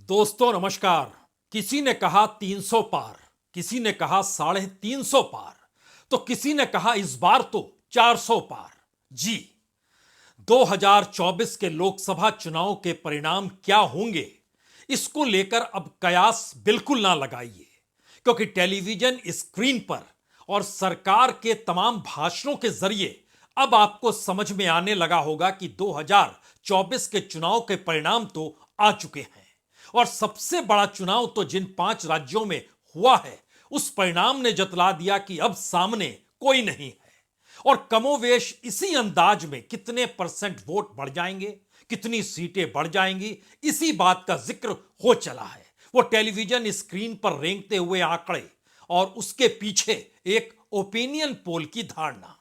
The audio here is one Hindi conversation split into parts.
दोस्तों नमस्कार। किसी ने कहा 300 पार, किसी ने कहा 350 पार, तो किसी ने कहा इस बार तो 400 पार। जी, 2024 के लोकसभा चुनाव के परिणाम क्या होंगे, इसको लेकर अब कयास बिल्कुल ना लगाइए, क्योंकि टेलीविजन स्क्रीन पर और सरकार के तमाम भाषणों के जरिए अब आपको समझ में आने लगा होगा कि 2024 के चुनाव के परिणाम तो आ चुके हैं। और सबसे बड़ा चुनाव तो जिन 5 राज्यों में हुआ है, उस परिणाम ने जतला दिया कि अब सामने कोई नहीं है। और कमोवेश इसी अंदाज में कितने परसेंट वोट बढ़ जाएंगे, कितनी सीटें बढ़ जाएंगी, इसी बात का जिक्र हो चला है। वो टेलीविजन स्क्रीन पर रेंगते हुए आंकड़े और उसके पीछे एक ओपिनियन पोल की धारणा।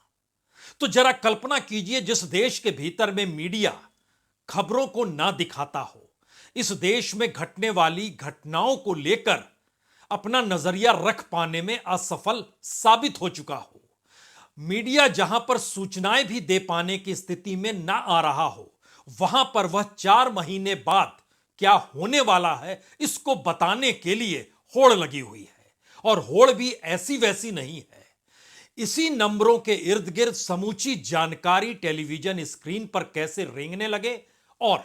तो जरा कल्पना कीजिए, जिस देश के भीतर में मीडिया खबरों को ना दिखाता हो, इस देश में घटने वाली घटनाओं को लेकर अपना नजरिया रख पाने में असफल साबित हो चुका हो, मीडिया जहां पर सूचनाएं भी दे पाने की स्थिति में ना आ रहा हो, वहां पर वह 4 महीने बाद क्या होने वाला है इसको बताने के लिए होड़ लगी हुई है। और होड़ भी ऐसी वैसी नहीं है। इसी नंबरों के इर्द गिर्द समूची जानकारी टेलीविजन स्क्रीन पर कैसे रेंगने लगे, और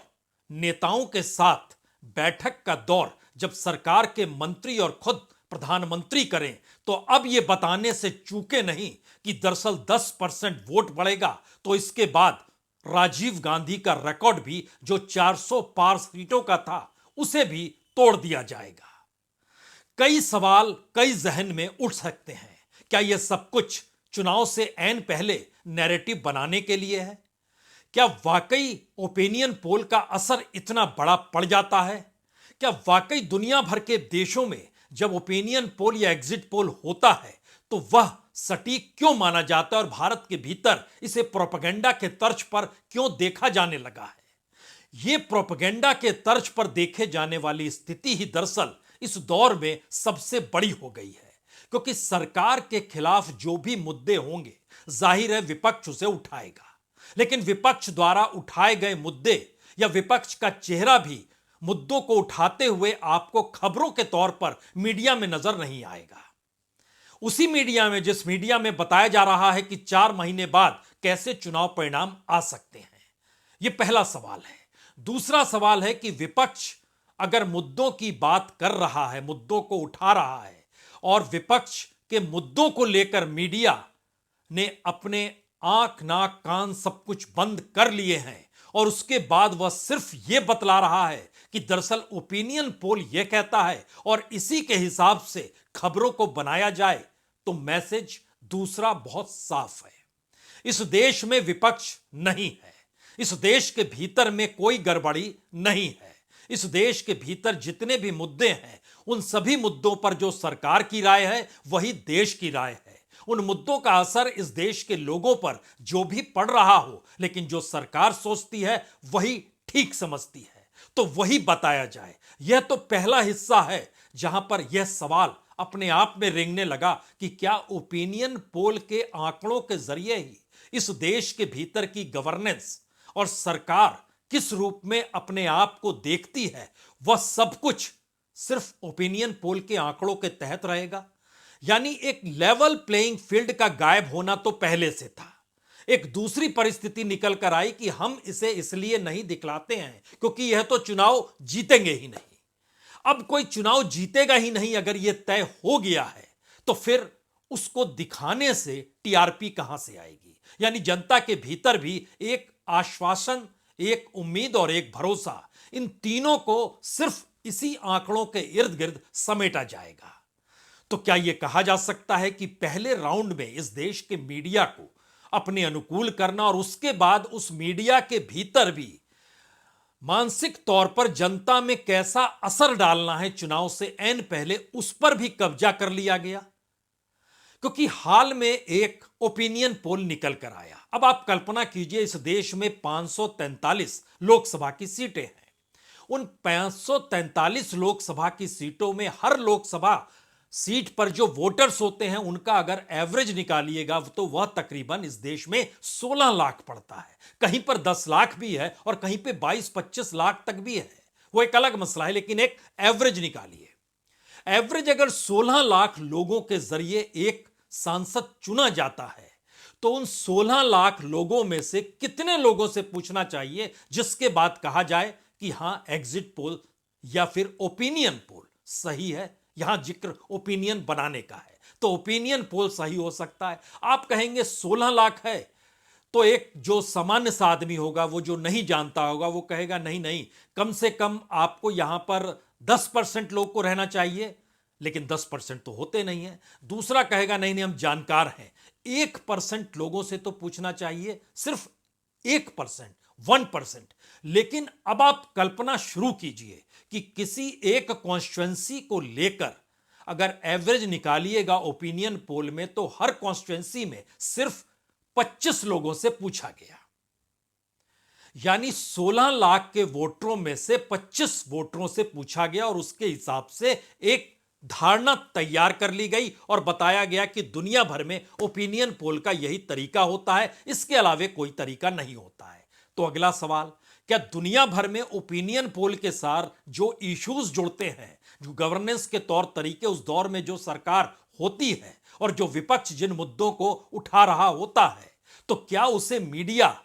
नेताओं के साथ बैठक का दौर जब सरकार के मंत्री और खुद प्रधानमंत्री करें, तो अब यह बताने से चूके नहीं कि दरअसल 10% वोट बढ़ेगा तो इसके बाद राजीव गांधी का रिकॉर्ड भी जो 400 पार सीटों का था, उसे भी तोड़ दिया जाएगा। कई सवाल कई जहन में उठ सकते हैं। क्या यह सब कुछ चुनाव से ऐन पहले नैरेटिव बनाने के लिए है? क्या वाकई ओपिनियन पोल का असर इतना बड़ा पड़ जाता है? क्या वाकई दुनिया भर के देशों में जब ओपिनियन पोल या एग्जिट पोल होता है तो वह सटीक क्यों माना जाता है, और भारत के भीतर इसे प्रोपेगेंडा के तर्ज पर क्यों देखा जाने लगा है? यह प्रोपेगेंडा के तर्ज पर देखे जाने वाली स्थिति ही दरअसल इस दौर में सबसे बड़ी हो गई है, क्योंकि सरकार के खिलाफ जो भी मुद्दे होंगे, जाहिर है विपक्ष उसे उठाएगा। लेकिन विपक्ष द्वारा उठाए गए मुद्दे या विपक्ष का चेहरा भी मुद्दों को उठाते हुए आपको खबरों के तौर पर मीडिया में नजर नहीं आएगा। उसी मीडिया में, जिस मीडिया में बताया जा रहा है कि 4 महीने बाद कैसे चुनाव परिणाम आ सकते हैं। यह पहला सवाल है। दूसरा सवाल है कि विपक्ष अगर मुद्दों की बात कर रहा है, मुद्दों को उठा रहा है, और विपक्ष के मुद्दों को लेकर मीडिया ने अपने आंख नाक कान सब कुछ बंद कर लिए हैं, और उसके बाद वह सिर्फ यह बतला रहा है कि दरअसल ओपिनियन पोल यह कहता है और इसी के हिसाब से खबरों को बनाया जाए, तो मैसेज दूसरा बहुत साफ है। इस देश में विपक्ष नहीं है। इस देश के भीतर में कोई गड़बड़ी नहीं है। इस देश के भीतर जितने भी मुद्दे हैं, उन सभी मुद्दों पर जो सरकार की राय है वही देश की राय है। उन मुद्दों का असर इस देश के लोगों पर जो भी पड़ रहा हो, लेकिन जो सरकार सोचती है वही ठीक समझती है, तो वही बताया जाए। यह तो पहला हिस्सा है जहां पर यह सवाल अपने आप में रेंगने लगा कि क्या ओपिनियन पोल के आंकड़ों के जरिए ही इस देश के भीतर की गवर्नेंस और सरकार किस रूप में अपने आप को देखती है, वह सब कुछ सिर्फ ओपिनियन पोल के आंकड़ों के तहत रहेगा। यानी एक लेवल प्लेइंग फील्ड का गायब होना तो पहले से था। एक दूसरी परिस्थिति निकल कर आई कि हम इसे इसलिए नहीं दिखलाते हैं क्योंकि यह तो चुनाव जीतेंगे ही नहीं। अब कोई चुनाव जीतेगा ही नहीं अगर यह तय हो गया है, तो फिर उसको दिखाने से टीआरपी कहां से आएगी? यानी जनता के भीतर भी एक आश्वासन, एक उम्मीद और एक भरोसा, इन तीनों को सिर्फ इसी आंकड़ों के इर्द गिर्द समेटा जाएगा। तो क्या यह कहा जा सकता है कि पहले राउंड में इस देश के मीडिया को अपने अनुकूल करना और उसके बाद उस मीडिया के भीतर भी मानसिक तौर पर जनता में कैसा असर डालना है चुनाव से ऐन पहले, उस पर भी कब्जा कर लिया गया? क्योंकि हाल में एक ओपिनियन पोल निकल कर आया। अब आप कल्पना कीजिए, इस देश में 543 लोकसभा की सीटें हैं। उन 543 लोकसभा की सीटों में हर लोकसभा सीट पर जो वोटर्स होते हैं उनका अगर एवरेज निकालिएगा तो वह तकरीबन इस देश में 16 लाख पड़ता है। कहीं पर 10 लाख भी है और कहीं पे 22-25 लाख तक भी है। वो एक अलग मसला है, लेकिन एक एवरेज निकालिए। एवरेज अगर 16 लाख लोगों के जरिए एक सांसद चुना जाता है तो उन 16 लाख लोगों में से कितने लोगों से पूछना चाहिए जिसके बाद कहा जाए कि हां एग्जिट पोल या फिर ओपिनियन पोल सही है। यहां जिक्र ओपिनियन बनाने का है, तो ओपिनियन पोल सही हो सकता है। आप कहेंगे 16 लाख है तो एक जो सामान्य सा आदमी होगा, वो जो नहीं जानता होगा, वो कहेगा नहीं नहीं, कम से कम आपको यहां पर 10% लोग को रहना चाहिए, लेकिन 10% तो होते नहीं है। दूसरा कहेगा नहीं नहीं, हम जानकार हैं, 1% लोगों से तो पूछना चाहिए, सिर्फ 1%, 1%। लेकिन अब आप कल्पना शुरू कीजिए कि किसी एक कॉन्स्टिट्यूएंसी को लेकर अगर एवरेज निकालिएगा ओपिनियन पोल में, तो हर कॉन्स्टिट्यूएंसी में सिर्फ 25 लोगों से पूछा गया, यानी 16 लाख के वोटरों में से 25 वोटरों से पूछा गया और उसके हिसाब से एक धारणा तैयार कर ली गई और बताया गया कि दुनिया भर में ओपिनियन पोल का यही तरीका होता है, इसके अलावे कोई तरीका नहीं होता है। तो अगला सवाल, क्या दुनिया भर में ओपिनियन पोल के साथ जो इश्यूज जुड़ते हैं, जो गवर्नेंस के तौर तरीके, उस दौर में जो सरकार होती है और जो विपक्ष जिन मुद्दों को उठा रहा होता है, तो क्या उसे मीडिया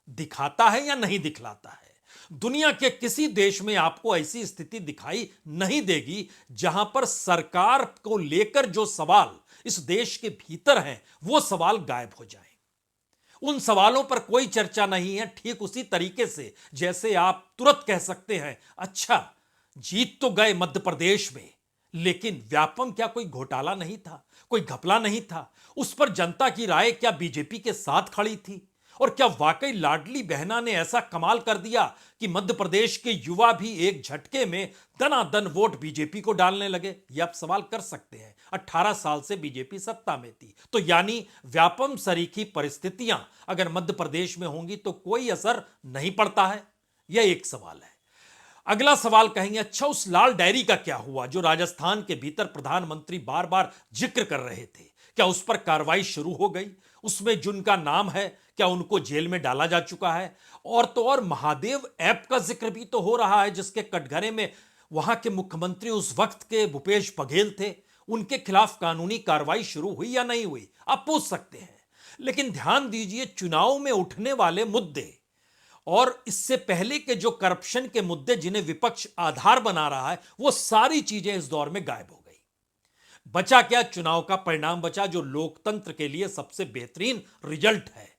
दिखाता है या नहीं दिखलाता है? दुनिया के किसी देश में आपको ऐसी स्थिति दिखाई नहीं देगी जहां पर सरकार को लेकर जो सवाल इस देश के भीतर हैं, वो सवाल गायब हो जाएं। उन सवालों पर कोई चर्चा नहीं है। ठीक उसी तरीके से जैसे आप तुरंत कह सकते हैं, अच्छा जीत तो गए मध्य प्रदेश में, लेकिन व्यापम क्या कोई घोटाला नहीं था, कोई घपला नहीं था? उस पर जनता की राय क्या बीजेपी के साथ खड़ी थी? और क्या वाकई लाडली बहना ने ऐसा कमाल कर दिया कि मध्य प्रदेश के युवा भी एक झटके में दनादन वोट बीजेपी को डालने लगे? ये आप सवाल कर सकते हैं। 18 साल से बीजेपी सत्ता में थी, तो यानी व्यापम सरीखी परिस्थितियां अगर मध्य प्रदेश में होंगी तो कोई असर नहीं पड़ता है? यह एक सवाल है। अगला सवाल कहेंगे, अच्छा उस लाल डायरी का क्या हुआ जो राजस्थान के भीतर प्रधानमंत्री बार बार जिक्र कर रहे थे? क्या उस पर कार्रवाई शुरू हो गई? उसमें जिनका नाम है, क्या उनको जेल में डाला जा चुका है? और तो और महादेव ऐप का जिक्र भी तो हो रहा है, जिसके कटघरे में वहां के मुख्यमंत्री उस वक्त के भूपेश बघेल थे। उनके खिलाफ कानूनी कार्रवाई शुरू हुई या नहीं हुई, आप पूछ सकते हैं। लेकिन ध्यान दीजिए, चुनाव में उठने वाले मुद्दे और इससे पहले के जो करप्शन के मुद्दे जिन्हें विपक्ष आधार बना रहा है, वो सारी चीजें इस दौर में गायब हो गई। बचा क्या? चुनाव का परिणाम बचा, जो लोकतंत्र के लिए सबसे बेहतरीन रिजल्ट है।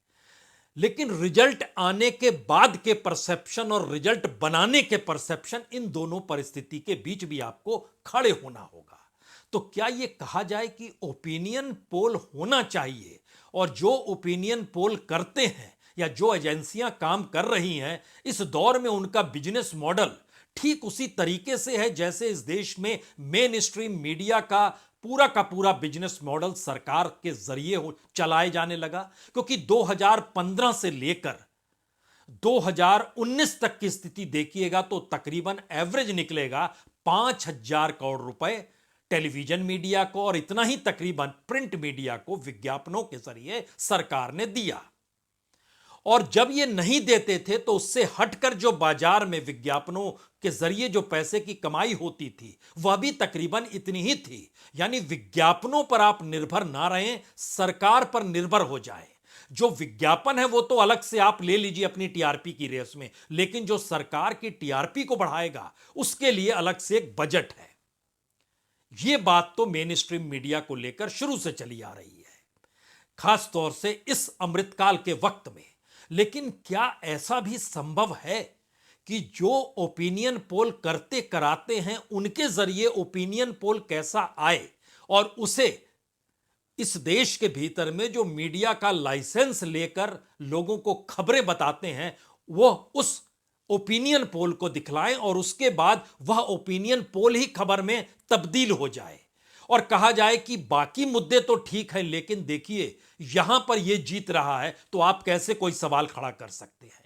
लेकिन रिजल्ट आने के बाद के परसेप्शन और रिजल्ट बनाने के परसेप्शन, इन दोनों परिस्थिति के बीच भी आपको खड़े होना होगा। तो क्या यह कहा जाए कि ओपिनियन पोल होना चाहिए, और जो ओपिनियन पोल करते हैं या जो एजेंसियां काम कर रही हैं, इस दौर में उनका बिजनेस मॉडल ठीक उसी तरीके से है जैसे इस देश में मेन स्ट्रीम मीडिया का पूरा बिजनेस मॉडल सरकार के जरिए चलाए जाने लगा? क्योंकि 2015 से लेकर 2019 तक की स्थिति देखिएगा तो तकरीबन एवरेज निकलेगा 5,000 करोड़ रुपए टेलीविजन मीडिया को, और इतना ही तकरीबन प्रिंट मीडिया को विज्ञापनों के जरिए सरकार ने दिया। और जब ये नहीं देते थे तो उससे हटकर जो बाजार में विज्ञापनों के जरिए जो पैसे की कमाई होती थी, वह भी तकरीबन इतनी ही थी। यानी विज्ञापनों पर आप निर्भर ना रहें, सरकार पर निर्भर हो जाए। जो विज्ञापन है वो तो अलग से आप ले लीजिए अपनी टीआरपी की रेस में, लेकिन जो सरकार की टीआरपी को बढ़ाएगा उसके लिए अलग से एक बजट है। यह बात तो मेन स्ट्रीम मीडिया को लेकर शुरू से चली आ रही है, खास तौर से इस अमृतकाल के वक्त में। लेकिन क्या ऐसा भी संभव है कि जो ओपिनियन पोल करते कराते हैं उनके जरिए ओपिनियन पोल कैसा आए, और उसे इस देश के भीतर में जो मीडिया का लाइसेंस लेकर लोगों को खबरें बताते हैं, वो उस ओपिनियन पोल को दिखलाएं और उसके बाद वह ओपिनियन पोल ही खबर में तब्दील हो जाए और कहा जाए कि बाकी मुद्दे तो ठीक है, लेकिन देखिए यहां पर यह जीत रहा है, तो आप कैसे कोई सवाल खड़ा कर सकते हैं?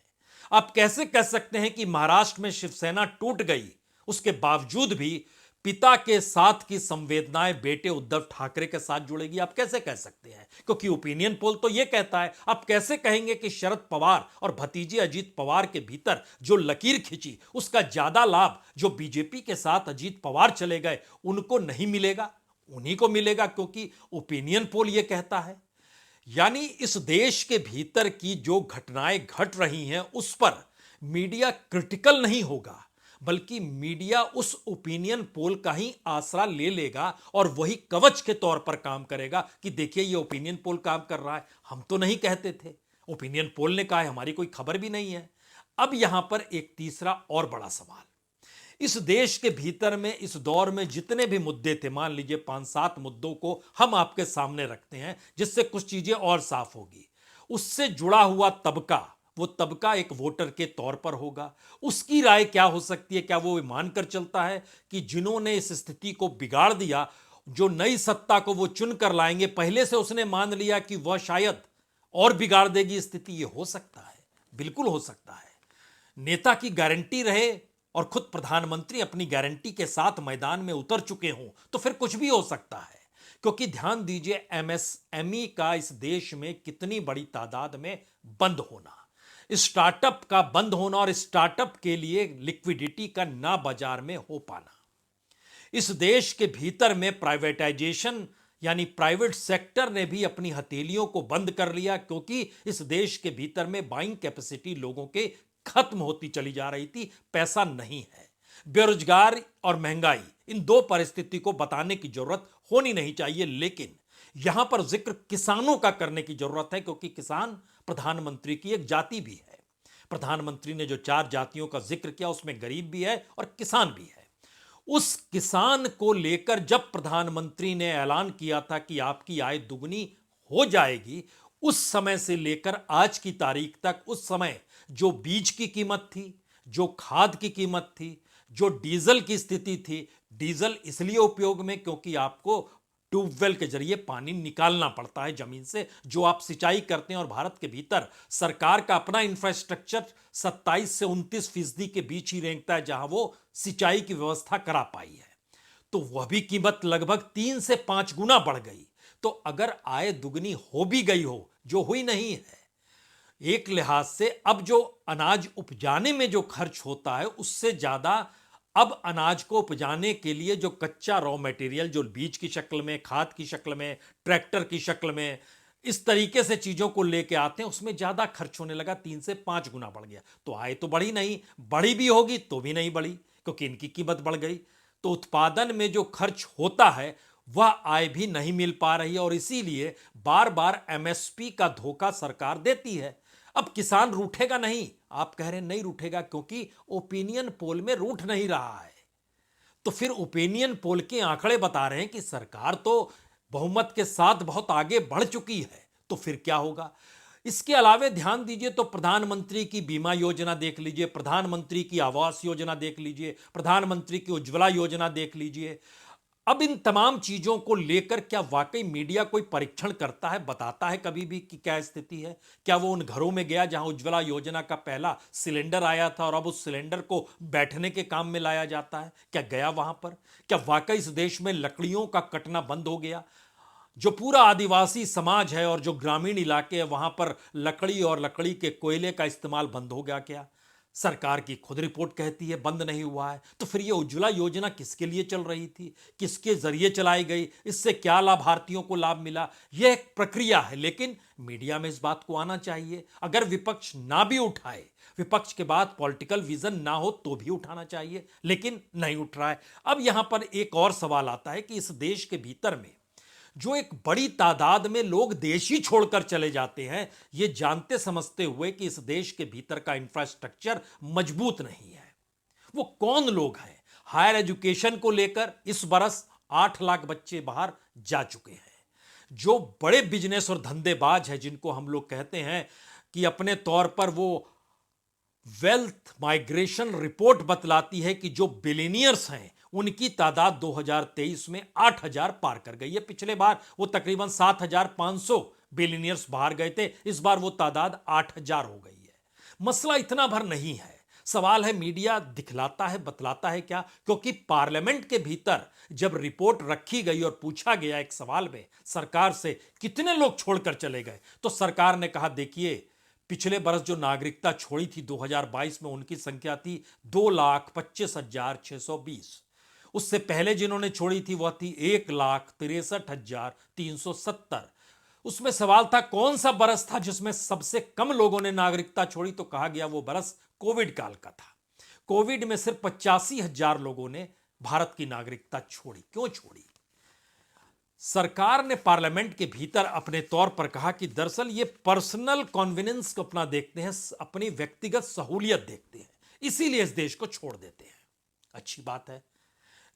आप कैसे कह सकते हैं कि महाराष्ट्र में शिवसेना टूट गई, उसके बावजूद भी पिता के साथ की संवेदनाएं बेटे उद्धव ठाकरे के साथ जुड़ेगी, आप कैसे कह सकते हैं? क्योंकि ओपिनियन पोल तो यह कहता है। आप कैसे कहेंगे कि शरद पवार और भतीजे अजीत पवार के भीतर जो लकीर खिंची उसका ज्यादा लाभ जो बीजेपी के साथ अजीत पवार चले गए उनको नहीं मिलेगा? उन्हीं को मिलेगा, क्योंकि ओपिनियन पोल यह कहता है। यानी इस देश के भीतर की जो घटनाएं घट रही हैं उस पर मीडिया क्रिटिकल नहीं होगा, बल्कि मीडिया उस ओपिनियन पोल का ही आसरा ले लेगा और वही कवच के तौर पर काम करेगा कि देखिए ये ओपिनियन पोल काम कर रहा है, हम तो नहीं कहते थे, ओपिनियन पोल ने कहा है, हमारी कोई खबर भी नहीं है। अब यहां पर एक तीसरा और बड़ा सवाल, इस देश के भीतर में इस दौर में जितने भी मुद्दे थे, मान लीजिए 5-7 मुद्दों को हम आपके सामने रखते हैं जिससे कुछ चीजें और साफ होगी। उससे जुड़ा हुआ तबका, वो तबका एक वोटर के तौर पर होगा, उसकी राय क्या हो सकती है? क्या वो मानकर चलता है कि जिन्होंने इस स्थिति को बिगाड़ दिया, जो नई सत्ता को वो चुन कर लाएंगे, पहले से उसने मान लिया कि वह शायद और बिगाड़ देगी स्थिति? ये हो सकता है, बिल्कुल हो सकता है। नेता की गारंटी रहे और खुद प्रधानमंत्री अपनी गारंटी के साथ मैदान में उतर चुके हों तो फिर कुछ भी हो सकता है। क्योंकि ध्यान दीजिए, एमएसएमई का इस देश में कितनी बड़ी तादाद में बंद होना, स्टार्टअप का बंद होना और स्टार्टअप के लिए लिक्विडिटी का ना बाजार में हो पाना, इस देश के भीतर में प्राइवेटाइजेशन यानी प्राइवेट सेक्टर ने भी अपनी हथेलियों को बंद कर लिया, क्योंकि इस देश के भीतर में बाइंग कैपेसिटी लोगों के खत्म होती चली जा रही थी, पैसा नहीं है। बेरोजगार और महंगाई, इन दो परिस्थिति को बताने की जरूरत होनी नहीं चाहिए, लेकिन यहां पर जिक्र किसानों का करने की जरूरत है, क्योंकि किसान प्रधानमंत्री की एक जाति भी है। प्रधानमंत्री ने जो 4 जातियों का जिक्र किया उसमें गरीब भी है और किसान भी है। उस किसान को लेकर जब प्रधानमंत्री ने ऐलान किया था कि आपकी आय दुगनी हो जाएगी, उस समय से लेकर आज की तारीख तक उस समय जो बीज की कीमत थी, जो खाद की कीमत थी, जो डीजल की स्थिति थी, डीजल इसलिए उपयोग में क्योंकि आपको ट्यूबवेल के जरिए पानी निकालना पड़ता है जमीन से, जो आप सिंचाई करते हैं, और भारत के भीतर सरकार का अपना इंफ्रास्ट्रक्चर 27 से 29% के बीच ही रेंगता है जहां वो सिंचाई की व्यवस्था करा पाई है, तो वह भी कीमत लगभग 3 से 5 गुना बढ़ गई। तो अगर आय दुगनी हो भी गई हो, जो हुई नहीं है, एक लिहाज से अब जो अनाज उपजाने में जो खर्च होता है उससे ज्यादा अब अनाज को उपजाने के लिए जो कच्चा रॉ मटेरियल, जो बीज की शक्ल में, खाद की शक्ल में, ट्रैक्टर की शक्ल में, इस तरीके से चीजों को लेके आते हैं, उसमें ज्यादा खर्च होने लगा, 3 से 5 गुना बढ़ गया। तो आय तो बढ़ी नहीं, बढ़ी भी होगी तो भी नहीं बढ़ी, क्योंकि इनकी कीमत बढ़ गई। तो उत्पादन में जो खर्च होता है वह आय भी नहीं मिल पा रही है, और इसीलिए बार बार एमएसपी का धोखा सरकार देती है। अब किसान रूठेगा नहीं, आप कह रहे हैं नहीं रूठेगा, क्योंकि ओपिनियन पोल में रूठ नहीं रहा है। तो फिर ओपिनियन पोल के आंकड़े बता रहे हैं कि सरकार तो बहुमत के साथ बहुत आगे बढ़ चुकी है, तो फिर क्या होगा? इसके अलावे ध्यान दीजिए तो प्रधानमंत्री की बीमा योजना देख लीजिए, प्रधानमंत्री की आवास योजना देख लीजिए, प्रधानमंत्री की उज्ज्वला योजना देख लीजिए। अब इन तमाम चीजों को लेकर क्या वाकई मीडिया कोई परीक्षण करता है, बताता है कभी भी कि क्या स्थिति है? क्या वो उन घरों में गया जहां उज्ज्वला योजना का पहला सिलेंडर आया था और अब उस सिलेंडर को बैठने के काम में लाया जाता है? क्या गया वहां पर? क्या वाकई इस देश में लकड़ियों का कटना बंद हो गया? जो पूरा आदिवासी समाज है और जो ग्रामीण इलाके है वहां पर लकड़ी और लकड़ी के कोयले का इस्तेमाल बंद हो गया क्या? सरकार की खुद रिपोर्ट कहती है बंद नहीं हुआ है। तो फिर ये उज्ज्वला योजना किसके लिए चल रही थी, किसके जरिए चलाई गई, इससे क्या लाभार्थियों को लाभ मिला? यह एक प्रक्रिया है, लेकिन मीडिया में इस बात को आना चाहिए। अगर विपक्ष ना भी उठाए, विपक्ष के बाद पॉलिटिकल विजन ना हो तो भी उठाना चाहिए, लेकिन नहीं उठ रहा है। अब यहां पर एक और सवाल आता है कि इस देश के भीतर में जो एक बड़ी तादाद में लोग देश ही छोड़कर चले जाते हैं, ये जानते समझते हुए कि इस देश के भीतर का इंफ्रास्ट्रक्चर मजबूत नहीं है। वो कौन लोग हैं? हायर एजुकेशन को लेकर इस बरस 8 लाख बच्चे बाहर जा चुके हैं। जो बड़े बिजनेस और धंधेबाज हैं, जिनको हम लोग कहते हैं कि अपने तौर पर वो वेल्थ माइग्रेशन रिपोर्ट बतलाती है कि जो बिलियनियर्स हैं उनकी तादाद 2023 में 8,000 पार कर गई है। पिछले बार वो तकरीबन 7,500 बिलियनियर्स बाहर गए थे, इस बार वो तादाद 8,000 हो गई है। मसला इतना भर नहीं है, सवाल है मीडिया दिखलाता है, बतलाता है क्या? क्योंकि पार्लियामेंट के भीतर जब रिपोर्ट रखी गई और पूछा गया एक सवाल में सरकार से कितने लोग छोड़कर चले गए, तो सरकार ने कहा देखिए पिछले बरस जो नागरिकता छोड़ी थी 2022 में उनकी संख्या थी 2,25,620। उससे पहले जिन्होंने छोड़ी थी वह थी 1,63,370। उसमें सवाल था कौन सा बरस था जिसमें सबसे कम लोगों ने नागरिकता छोड़ी, तो कहा गया वो बरस कोविड काल का था। कोविड में सिर्फ 85,000 लोगों ने भारत की नागरिकता छोड़ी। क्यों छोड़ी? सरकार ने पार्लियामेंट के भीतर अपने तौर पर कहा कि दरअसल ये पर्सनल कॉन्विनेंस को अपना देखते हैं, अपनी व्यक्तिगत सहूलियत देखते हैं, इसीलिए इस देश को छोड़ देते हैं। अच्छी बात है,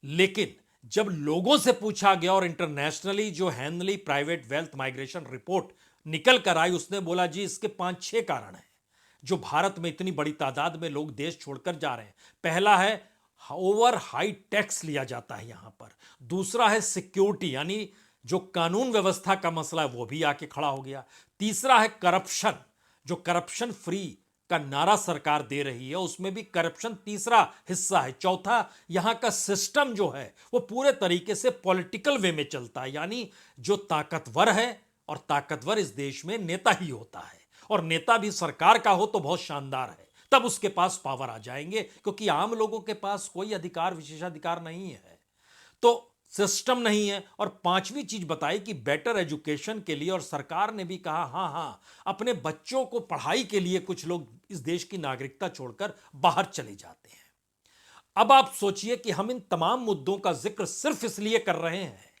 लेकिन जब लोगों से पूछा गया और इंटरनेशनली जो Henley private wealth migration report निकल कर आई, उसने बोला जी इसके 5-6 कारण हैं जो भारत में इतनी बड़ी तादाद में लोग देश छोड़कर जा रहे हैं। पहला है ओवर हाई टैक्स लिया जाता है यहां पर। दूसरा है सिक्योरिटी, यानी जो कानून व्यवस्था का मसला है वो भी आके खड़ा हो गया। तीसरा है करप्शन, जो करप्शन फ्री का नारा सरकार दे रही है उसमें भी करप्शन तीसरा हिस्सा है। चौथा, यहां का सिस्टम जो है वो पूरे तरीके से पॉलिटिकल वे में चलता है, यानी जो ताकतवर है, और ताकतवर इस देश में नेता ही होता है, और नेता भी सरकार का हो तो बहुत शानदार है, तब उसके पास पावर आ जाएंगे, क्योंकि आम लोगों के पास कोई अधिकार विशेषाधिकार नहीं है। तो सिस्टम नहीं है। और पांचवी चीज बताई कि बेटर एजुकेशन के लिए, और सरकार ने भी कहा हां हां अपने बच्चों को पढ़ाई के लिए कुछ लोग इस देश की नागरिकता छोड़कर बाहर चले जाते हैं। अब आप सोचिए कि हम इन तमाम मुद्दों का जिक्र सिर्फ इसलिए कर रहे हैं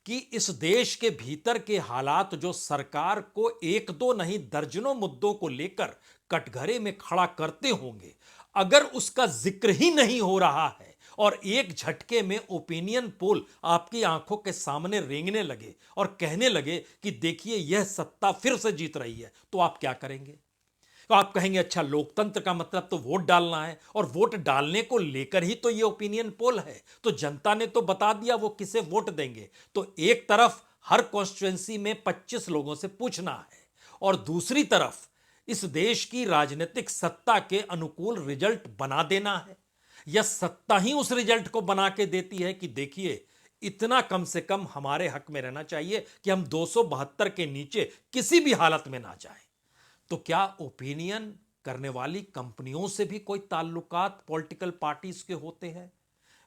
कि इस देश के भीतर के हालात जो सरकार को एक दो नहीं दर्जनों मुद्दों को लेकर कटघरे में खड़ा करते होंगे, अगर उसका जिक्र ही नहीं हो रहा है और एक झटके में ओपिनियन पोल आपकी आंखों के सामने रेंगने लगे और कहने लगे कि देखिए यह सत्ता फिर से जीत रही है, तो आप क्या करेंगे? तो आप कहेंगे अच्छा लोकतंत्र का मतलब तो वोट डालना है, और वोट डालने को लेकर ही तो ये ओपिनियन पोल है। तो जनता ने तो बता दिया वो किसे वोट देंगे। तो एक तरफ हर कॉन्स्टिट्यूएंसी में 25 लोगों से पूछना है, और दूसरी तरफ इस देश की राजनीतिक सत्ता के अनुकूल रिजल्ट बना देना है, या सत्ता ही उस रिजल्ट को बना के देती है कि देखिए इतना कम से कम हमारे हक में रहना चाहिए कि हम 272 के नीचे किसी भी हालत में ना जाएं। तो क्या ओपिनियन करने वाली कंपनियों से भी कोई ताल्लुकात पॉलिटिकल पार्टीज के होते हैं?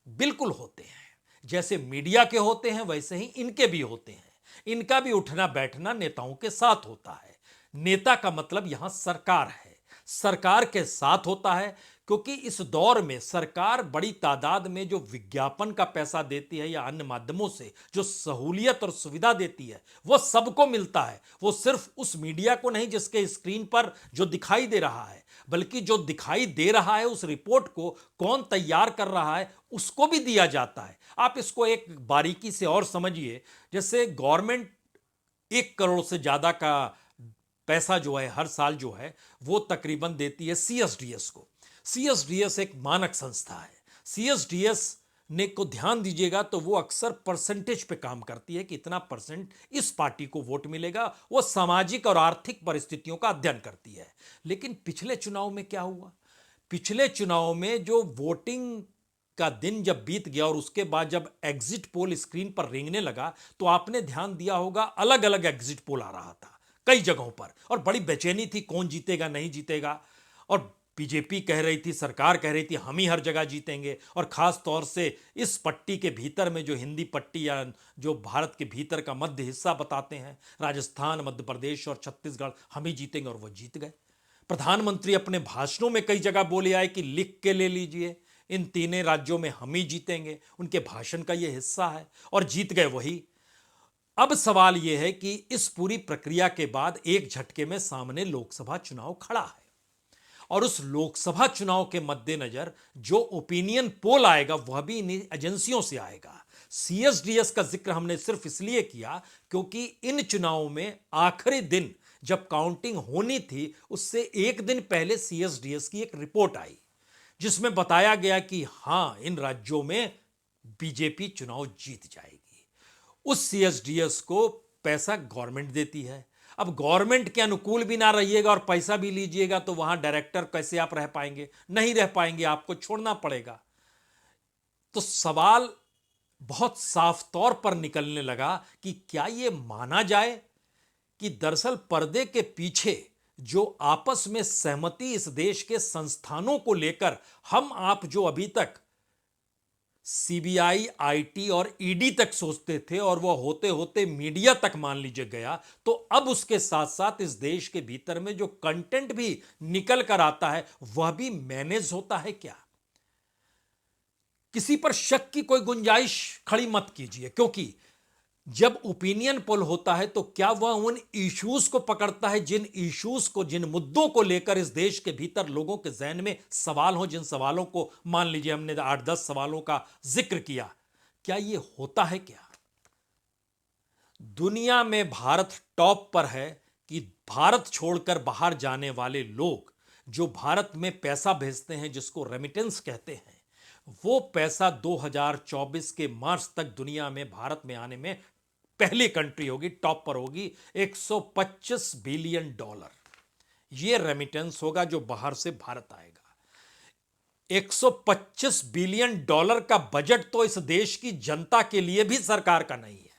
बिल्कुल होते हैं। जैसे मीडिया के होते हैं वैसे ही इनके भी होते हैं। इनका भी उठना बैठना नेताओं के साथ होता है। नेता का मतलब यहां सरकार है, सरकार के साथ होता है, क्योंकि इस दौर में सरकार बड़ी तादाद में जो विज्ञापन का पैसा देती है या अन्य माध्यमों से जो सहूलियत और सुविधा देती है वो सबको मिलता है। वो सिर्फ उस मीडिया को नहीं जिसके स्क्रीन पर जो दिखाई दे रहा है, बल्कि जो दिखाई दे रहा है उस रिपोर्ट को कौन तैयार कर रहा है उसको भी दिया जाता है। आप इसको एक बारीकी से और समझिए, जैसे गवर्नमेंट 1 करोड़ से ज्यादा का पैसा जो है हर साल जो है वो तकरीबन देती है सीएसडीएस को। सीएसडीएस एक मानक संस्था है। सीएसडीएस ने को ध्यान दीजिएगा तो वो अक्सर परसेंटेज पे काम करती है कि इतना परसेंट इस पार्टी को वोट मिलेगा। वो सामाजिक और आर्थिक परिस्थितियों का अध्ययन करती है। लेकिन पिछले चुनाव में क्या हुआ? पिछले चुनाव में जो वोटिंग का दिन जब बीत गया और उसके बाद जब एग्जिट पोल स्क्रीन पर रेंगने लगा, तो आपने ध्यान दिया होगा अलग अलग एग्जिट पोल आ रहा था कई जगहों पर, और बड़ी बेचैनी थी कौन जीतेगा नहीं जीतेगा। और बीजेपी कह रही थी, सरकार कह रही थी हम ही हर जगह जीतेंगे, और खास तौर से इस पट्टी के भीतर में जो हिंदी पट्टी या जो भारत के भीतर का मध्य हिस्सा बताते हैं, राजस्थान, मध्य प्रदेश और छत्तीसगढ़, हम ही जीतेंगे, और वो जीत गए। प्रधानमंत्री अपने भाषणों में कई जगह बोले आए कि लिख के ले लीजिए इन तीनों राज्यों में हम ही जीतेंगे। उनके भाषण का ये हिस्सा है, और जीत गए वही। अब सवाल यह है कि इस पूरी प्रक्रिया के बाद एक झटके में सामने लोकसभा चुनाव खड़ा है, और उस लोकसभा चुनाव के मद्देनजर जो ओपिनियन पोल आएगा वह भी इन एजेंसियों से आएगा। सीएसडीएस का जिक्र हमने सिर्फ इसलिए किया क्योंकि इन चुनावों में आखिरी दिन जब काउंटिंग होनी थी उससे एक दिन पहले सीएसडीएस की एक रिपोर्ट आई जिसमें बताया गया कि हां इन राज्यों में बीजेपी चुनाव जीत जाएगी। उस सीएसडीएस को पैसा गवर्नमेंट देती है। अब गवर्नमेंट के अनुकूल भी ना रहिएगा और पैसा भी लीजिएगा तो वहां डायरेक्टर कैसे आप रह पाएंगे? नहीं रह पाएंगे, आपको छोड़ना पड़ेगा। तो सवाल बहुत साफ तौर पर निकलने लगा कि क्या यह माना जाए कि दरअसल पर्दे के पीछे जो आपस में सहमति इस देश के संस्थानों को लेकर हम आप जो अभी तक सीबीआई, आईटी और ईडी तक सोचते थे और वह होते होते मीडिया तक मान लीजिए गया, तो अब उसके साथ साथ इस देश के भीतर में जो कंटेंट भी निकल कर आता है वह भी मैनेज होता है क्या? किसी पर शक की कोई गुंजाइश खड़ी मत कीजिए, क्योंकि जब ओपिनियन पोल होता है तो क्या वह उन इश्यूज को पकड़ता है, जिन इश्यूज को, जिन मुद्दों को लेकर इस देश के भीतर लोगों के जहन में सवाल हो, जिन सवालों को मान लीजिए हमने 8-10 सवालों का जिक्र किया, क्या यह होता है क्या? दुनिया में भारत टॉप पर है कि भारत छोड़कर बाहर जाने वाले लोग जो भारत में पैसा भेजते हैं, जिसको रेमिटेंस कहते हैं, वो पैसा 2024 के मार्च तक दुनिया में भारत में आने में पहली कंट्री होगी, टॉप पर होगी। $125 बिलियन ये रेमिटेंस होगा जो बाहर से भारत आएगा। $125 बिलियन का बजट तो इस देश की जनता के लिए भी सरकार का नहीं है।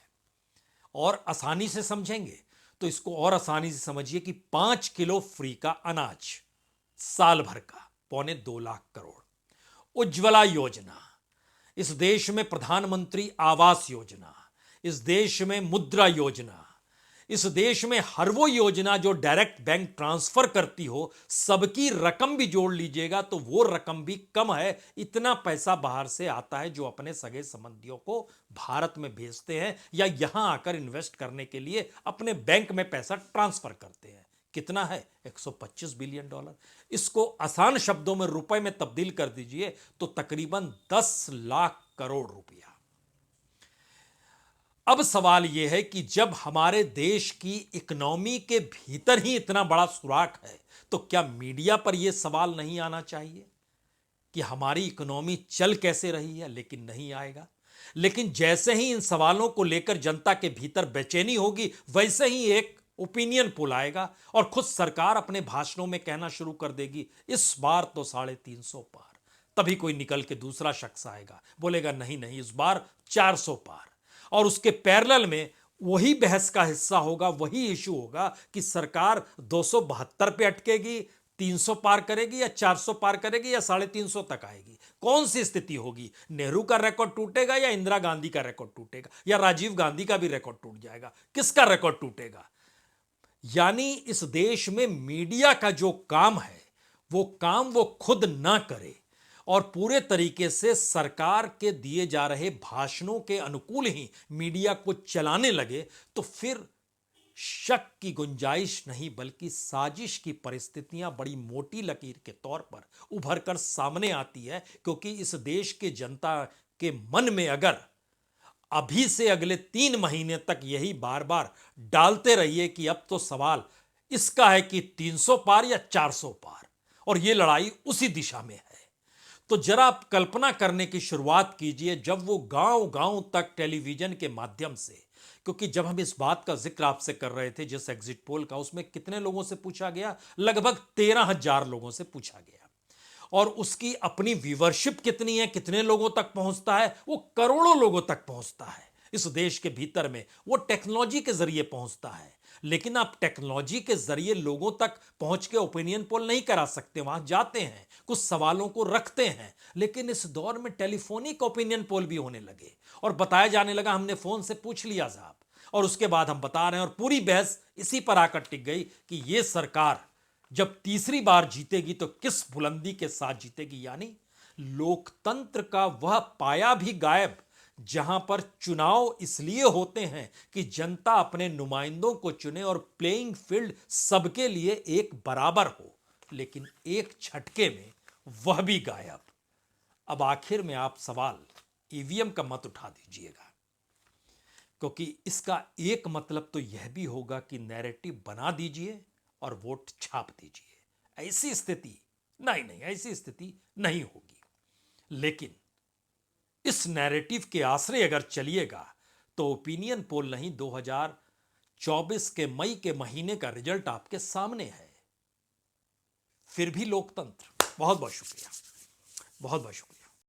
और आसानी से समझेंगे तो इसको और आसानी से समझिए कि 5 किलो फ्री का अनाज साल भर का 2.25 लाख करोड़। उज्ज्वला योजना, इस देश में प्रधानमंत्री आवास योजना, इस देश में मुद्रा योजना, इस देश में हर वो योजना जो डायरेक्ट बैंक ट्रांसफर करती हो, सबकी रकम भी जोड़ लीजिएगा तो वो रकम भी कम है। इतना पैसा बाहर से आता है जो अपने सगे संबंधियों को भारत में भेजते हैं या यहां आकर इन्वेस्ट करने के लिए अपने बैंक में पैसा ट्रांसफर करते हैं। कितना है? $125 बिलियन। इसको आसान शब्दों में रुपए में तब्दील कर दीजिए तो तकरीबन 10 लाख करोड़ रुपया। अब सवाल यह है कि जब हमारे देश की इकोनॉमी के भीतर ही इतना बड़ा सुराख है तो क्या मीडिया पर यह सवाल नहीं आना चाहिए कि हमारी इकोनॉमी चल कैसे रही है? लेकिन नहीं आएगा। लेकिन जैसे ही इन सवालों को लेकर जनता के भीतर बेचैनी होगी, वैसे ही एक ओपिनियन पोल आएगा और खुद सरकार अपने भाषणों में कहना शुरू कर देगी, इस बार तो 350 पार। तभी कोई निकल के दूसरा शख्स आएगा, बोलेगा नहीं नहीं, इस बार 400 पार। और उसके पैरेलल में वही बहस का हिस्सा होगा, वही इशू होगा कि सरकार 272 पे अटकेगी, 300 पार करेगी या 400 पार करेगी या 350 तक आएगी। कौन सी स्थिति होगी? नेहरू का रिकॉर्ड टूटेगा या इंदिरा गांधी का रिकॉर्ड टूटेगा या राजीव गांधी का भी रिकॉर्ड टूट जाएगा? किसका रिकॉर्ड टूटेगा? यानी इस देश में मीडिया का जो काम है वो काम वो खुद ना करे और पूरे तरीके से सरकार के दिए जा रहे भाषणों के अनुकूल ही मीडिया को चलाने लगे, तो फिर शक की गुंजाइश नहीं बल्कि साजिश की परिस्थितियां बड़ी मोटी लकीर के तौर पर उभर कर सामने आती है। क्योंकि इस देश के जनता के मन में अगर अभी से अगले 3 महीने तक यही बार बार डालते रहिए कि अब तो सवाल इसका है कि 300 पार या 400 पार, और यह लड़ाई उसी दिशा में है, तो जरा आप कल्पना करने की शुरुआत कीजिए जब वो गांव गांव तक टेलीविजन के माध्यम से, क्योंकि जब हम इस बात का जिक्र आपसे कर रहे थे जिस एग्जिट पोल का, उसमें कितने लोगों से पूछा गया? लगभग 13,000 लोगों से पूछा गया। और उसकी अपनी व्यूवरशिप कितनी है, कितने लोगों तक पहुंचता है? वो करोड़ों लोगों तक पहुंचता है। इस देश के भीतर में वो टेक्नोलॉजी के जरिए पहुंचता है। लेकिन आप टेक्नोलॉजी के जरिए लोगों तक पहुंच के ओपिनियन पोल नहीं करा सकते। वहां जाते हैं, कुछ सवालों को रखते हैं, लेकिन इस दौर में टेलीफोनिक ओपिनियन पोल भी होने लगे और बताया जाने लगा हमने फोन से पूछ लिया साहब, और उसके बाद हम बता रहे हैं। और पूरी बहस इसी पर आकर टिक गई कि यह सरकार जब तीसरी बार जीतेगी तो किस बुलंदी के साथ जीतेगी। यानी लोकतंत्र का वह पाया भी गायब जहां पर चुनाव इसलिए होते हैं कि जनता अपने नुमाइंदों को चुने और प्लेइंग फील्ड सबके लिए एक बराबर हो, लेकिन एक झटके में वह भी गायब। अब आखिर में आप सवाल ईवीएम का मत उठा दीजिएगा, क्योंकि इसका एक मतलब तो यह भी होगा कि नैरेटिव बना दीजिए और वोट छाप दीजिए। ऐसी स्थिति नहीं, ऐसी स्थिति नहीं होगी। लेकिन इस नैरेटिव के आश्रय अगर चलिएगा तो ओपिनियन पोल नहीं, 24 के मई के महीने का रिजल्ट आपके सामने है। फिर भी लोकतंत्र। बहुत बहुत शुक्रिया, बहुत बहुत शुक्रिया।